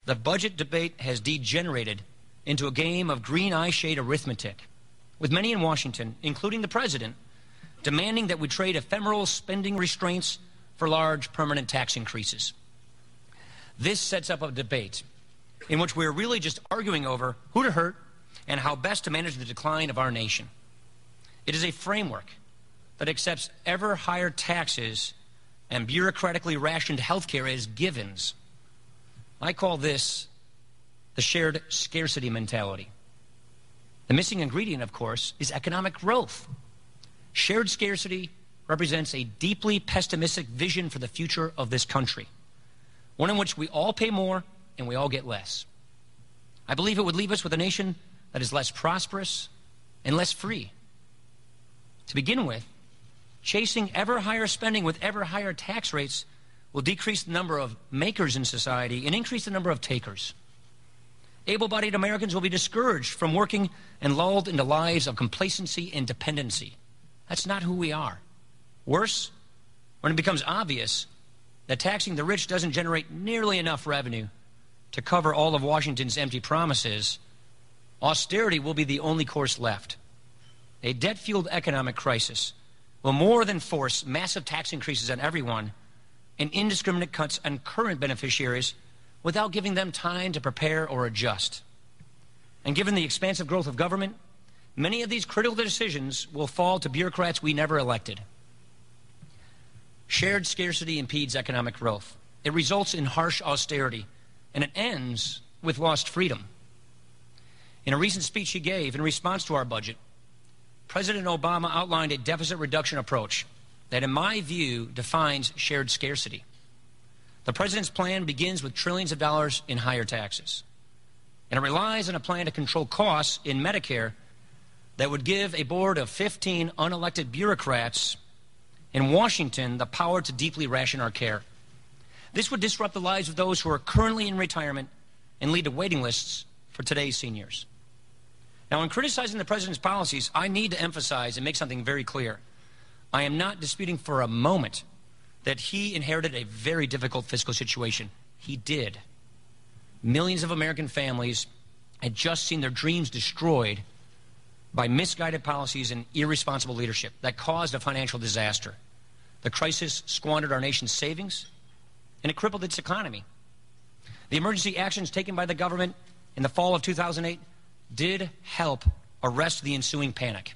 the budget debate has degenerated into a game of green eye shade arithmetic, with many in Washington, including the president, demanding that we trade ephemeral spending restraints for large permanent tax increases. This sets up a debate in which we're really just arguing over who to hurt and how best to manage the decline of our nation. It is a framework that accepts ever higher taxes and bureaucratically rationed health care as givens. I call this the shared scarcity mentality. The missing ingredient, of course, is economic growth. Shared scarcity represents a deeply pessimistic vision for the future of this country, one in which we all pay more and we all get less. I believe it would leave us with a nation that is less prosperous and less free. To begin with, chasing ever higher spending with ever higher tax rates will decrease the number of makers in society and increase the number of takers. Able-bodied Americans will be discouraged from working and lulled into lives of complacency and dependency. That's not who we are. Worse, when it becomes obvious that taxing the rich doesn't generate nearly enough revenue to cover all of Washington's empty promises, austerity will be the only course left. A debt-fueled economic crisis will more than force massive tax increases on everyone and indiscriminate cuts on current beneficiaries without giving them time to prepare or adjust. And given the expansive growth of government, many of these critical decisions will fall to bureaucrats we never elected. Shared scarcity impedes economic growth. It results in harsh austerity, and it ends with lost freedom. In a recent speech he gave in response to our budget, President Obama outlined a deficit reduction approach that, in my view, defines shared scarcity. The president's plan begins with trillions of dollars in higher taxes, and it relies on a plan to control costs in Medicare that would give a board of 15 unelected bureaucrats in Washington the power to deeply ration our care. This would disrupt the lives of those who are currently in retirement and lead to waiting lists for today's seniors. Now, in criticizing the president's policies, I need to emphasize and make something very clear. I am not disputing for a moment that he inherited a very difficult fiscal situation. He did. Millions of American families had just seen their dreams destroyed by misguided policies and irresponsible leadership that caused a financial disaster. The crisis squandered our nation's savings, and it crippled its economy. The emergency actions taken by the government in the fall of 2008 did help arrest the ensuing panic.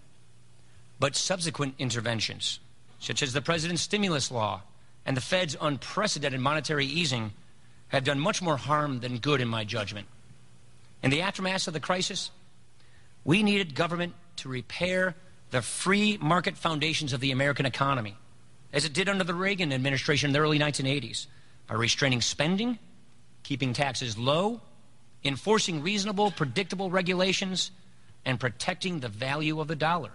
But subsequent interventions, such as the president's stimulus law and the Fed's unprecedented monetary easing, have done much more harm than good in my judgment. In the aftermath of the crisis, we needed government to repair the free market foundations of the American economy, as it did under the Reagan administration in the early 1980s, by restraining spending, keeping taxes low, enforcing reasonable, predictable regulations, and protecting the value of the dollar.